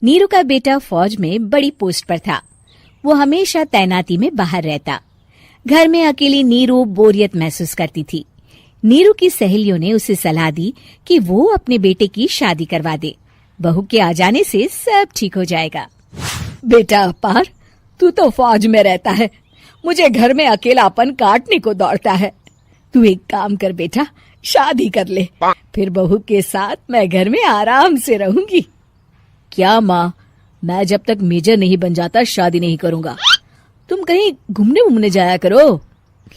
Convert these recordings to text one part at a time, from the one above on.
नीरू का बेटा फौज में बड़ी पोस्ट पर था। वो हमेशा तैनाती में बाहर रहता। घर में अकेली नीरू बोरियत महसूस करती थी। नीरू की सहेलियों ने उसे सलाह दी कि वो अपने बेटे की शादी करवा दे। बहू के आ जाने से सब ठीक हो जाएगा। बेटा अपार, तू तो फौज में रहता है, मुझे घर में अकेलापन काटने को दौड़ता है। तू एक काम कर बेटा, शादी कर ले, फिर बहू के साथ मैं घर में आराम से रहूंगी। क्या माँ, मैं जब तक मेजर नहीं बन जाता शादी नहीं करूंगा। तुम कहीं घूमने जाया करो,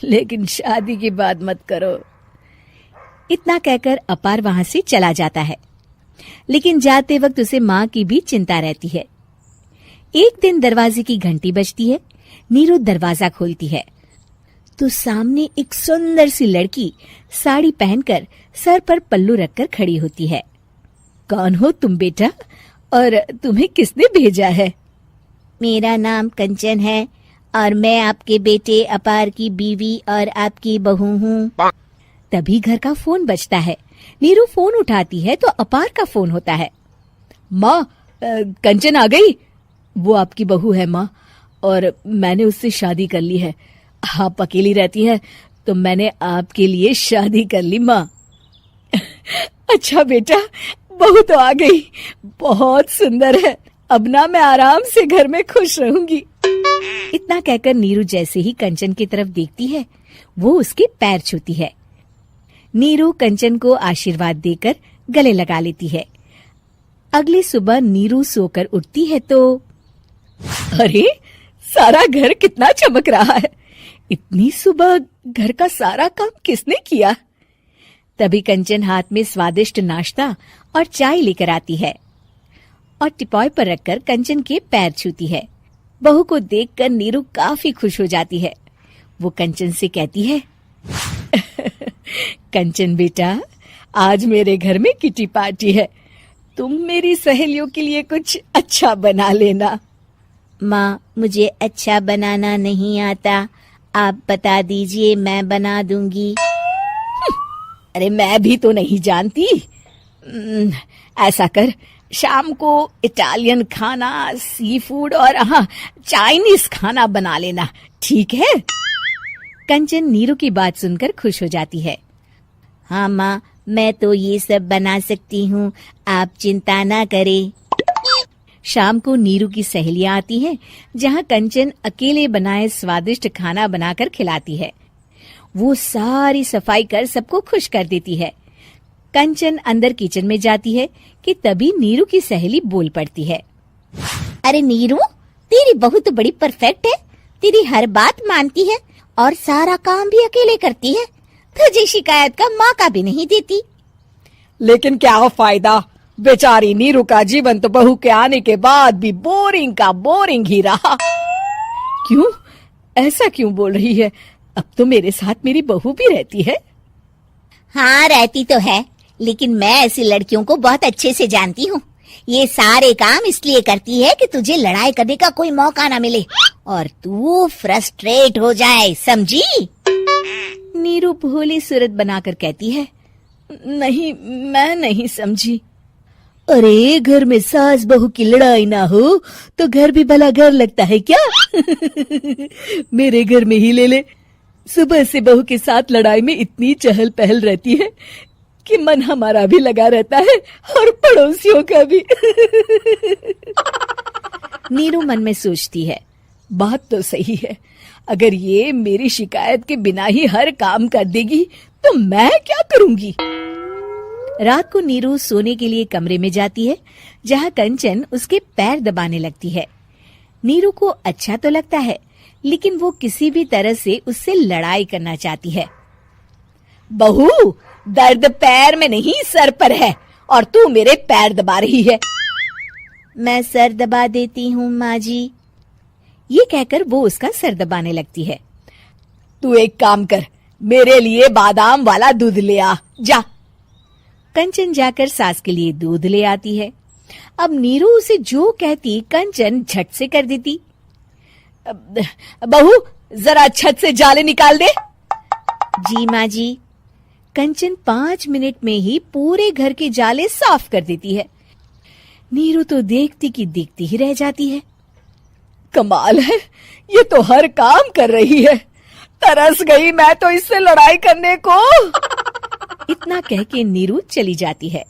लेकिन शादी की बात मत करो। इतना कहकर अपार वहां से चला जाता है, लेकिन जाते वक्त उसे माँ की भी चिंता रहती है। एक दिन दरवाजे की घंटी बजती है। नीरू दरवाजा खोलती है तो सामने एक सुंदर सी लड़की साड़ी पहनकर सर पर पल्लू रखकर खड़ी होती है। कौन हो तुम बेटा, और तुम्हें किसने भेजा है? मेरा नाम कंचन है और मैं आपके बेटे अपार की बीवी और आपकी बहू हूँ। तभी घर का फोन बजता है। नीरू फोन उठाती है तो अपार का फोन होता है। माँ, कंचन आ गई। वो आपकी बहू है माँ, और मैंने उससे शादी कर ली है। आप अकेली रहती है तो मैंने आपके लिए शादी कर ली माँ। अच्छा बेटा, बहू तो आ गई, बहुत सुंदर है। अब ना मैं आराम से घर में खुश रहूंगी। इतना कहकर नीरू जैसे ही कंचन की तरफ देखती है, वो उसके पैर छूती है। नीरू कंचन को आशीर्वाद देकर गले लगा लेती है। अगली सुबह नीरू सोकर उठती है तो अरे, सारा घर कितना चमक रहा है। इतनी सुबह घर का सारा काम किसने किया? तभी कंचन हाथ में स्वादिष्ट नाश्ता और चाय लेकर आती है और टिपॉय पर रखकर कंचन के पैर छूती है। बहू को देखकर नीरू काफी खुश हो जाती है। वो कंचन से कहती है, कंचन बेटा, आज मेरे घर में किटी पार्टी है। तुम मेरी सहेलियों के लिए कुछ अच्छा बना लेना। माँ, मुझे अच्छा बनाना नहीं आता, आप बता दीजिए, मैं बना दूंगी। अरे मैं भी तो नहीं जानती। ऐसा कर, शाम को इटालियन खाना, सी फूड और चाइनीज खाना बना लेना, ठीक है? कंचन नीरू की बात सुनकर खुश हो जाती है। हाँ माँ, मैं तो ये सब बना सकती हूँ, आप चिंता ना करें। शाम को नीरू की सहेलियां आती हैं, जहाँ कंचन अकेले बनाए स्वादिष्ट खाना बनाकर खिलाती है। वो सारी सफाई कर सबको खुश कर देती है। कंचन अंदर किचन में जाती है कि तभी नीरू की सहेली बोल पड़ती है। अरे नीरू, तेरी बहू तो बड़ी परफेक्ट है, तेरी हर बात मानती है और सारा काम भी अकेले करती है, तुझे शिकायत का मौका भी नहीं देती। लेकिन क्या फायदा, बेचारी नीरू का जीवन तो बहू के आने के बाद भी बोरिंग का बोरिंग ही रहा। क्यों, ऐसा क्यों बोल रही है? अब तो मेरे साथ मेरी बहू भी रहती है। हाँ, रहती तो है, लेकिन मैं ऐसी लड़कियों को बहुत अच्छे से जानती हूँ। ये सारे काम इसलिए करती है कि तुझे लड़ाई करने का कोई मौका ना मिले और तू फ्रस्ट्रेट हो जाए, समझी? नीरू भोली सूरत बनाकर कहती है, नहीं, मैं नहीं समझी। अरे, घर में सास बहू की लड़ाई ना हो तो घर भी भला घर लगता है क्या? मेरे घर में ही ले ले। सुबह से बहू के साथ लड़ाई में इतनी चहल पहल रहती है कि मन हमारा भी लगा रहता है और पड़ोसियों का भी। नीरू मन में सोचती है, बात तो सही है। अगर ये मेरी शिकायत के बिना ही हर काम कर देगी तो मैं क्या करूंगी? रात को नीरू सोने के लिए कमरे में जाती है, जहाँ कंचन उसके पैर दबाने लगती है। नीरू को अच्छा तो लगता है, लेकिन वो किसी भी तरह से उससे लड़ाई करना चाहती है। बहू, दर्द पैर में नहीं सर पर है और तू मेरे पैर दबा रही है। मैं सर दबा देती हूँ माँ जी। ये कहकर वो उसका सर दबाने लगती है। तू एक काम कर, मेरे लिए बादाम वाला दूध ले आ, जा। कंचन जाकर सास के लिए दूध ले आती है। अब नीरू उसे जो कहती कंचन झट से कर देती। बहू, जरा छत से जाले निकाल दे। जी माँ जी। कंचन 5 मिनट में ही पूरे घर के जाले साफ कर देती है। नीरू तो देखती की देखती ही रह जाती है। कमाल है, ये तो हर काम कर रही है। तरस गई मैं तो इससे लड़ाई करने को। इतना कह के नीरू चली जाती है।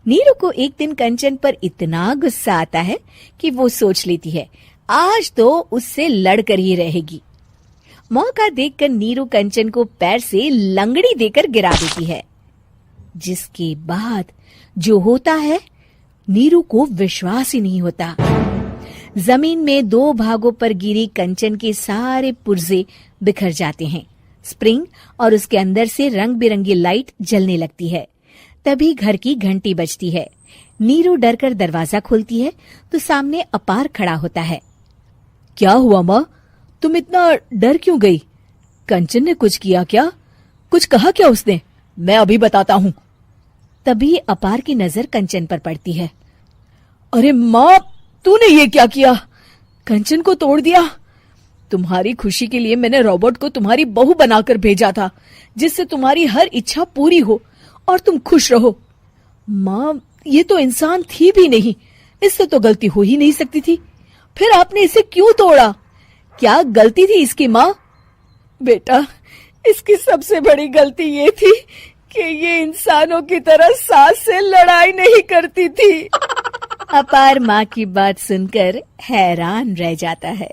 नीरू को एक दिन कंचन पर इतना गुस्सा आता है कि वो सोच लेती है आज तो उससे लड़कर ही रहेगी। मौका देखकर नीरू कंचन को पैर से लंगड़ी देकर गिरा देती है, जिसके बाद जो होता है नीरू को विश्वास ही नहीं होता। जमीन में 2 भागों पर गिरी कंचन के सारे पुर्जे बिखर जाते हैं। स्प्रिंग और उसके अंदर से रंग बिरंगी लाइट जलने लगती है। तभी घर की घंटी बजती है। नीरू डरकर दरवाजा खोलती है तो सामने अपार खड़ा होता है। क्या हुआ माँ, तुम इतना डर क्यों गई? कंचन ने कुछ किया क्या? कुछ कहा क्या उसने? मैं अभी बताता हूँ। तभी अपार की नजर कंचन पर पड़ती है। अरे माँ, तूने ये क्या किया? कंचन को तोड़ दिया। तुम्हारी खुशी के लिए मैंने रॉबर्ट को तुम्हारी बहू बनाकर भेजा था, जिससे तुम्हारी हर इच्छा पूरी हो और तुम खुश रहो। माँ, ये तो इंसान थी भी नहीं, इससे तो गलती हो ही नहीं सकती थी। फिर आपने इसे क्यों तोड़ा? क्या गलती थी इसकी माँ? बेटा, इसकी सबसे बड़ी गलती ये थी कि ये इंसानों की तरह सास से लड़ाई नहीं करती थी। अपार माँ की बात सुनकर हैरान रह जाता है।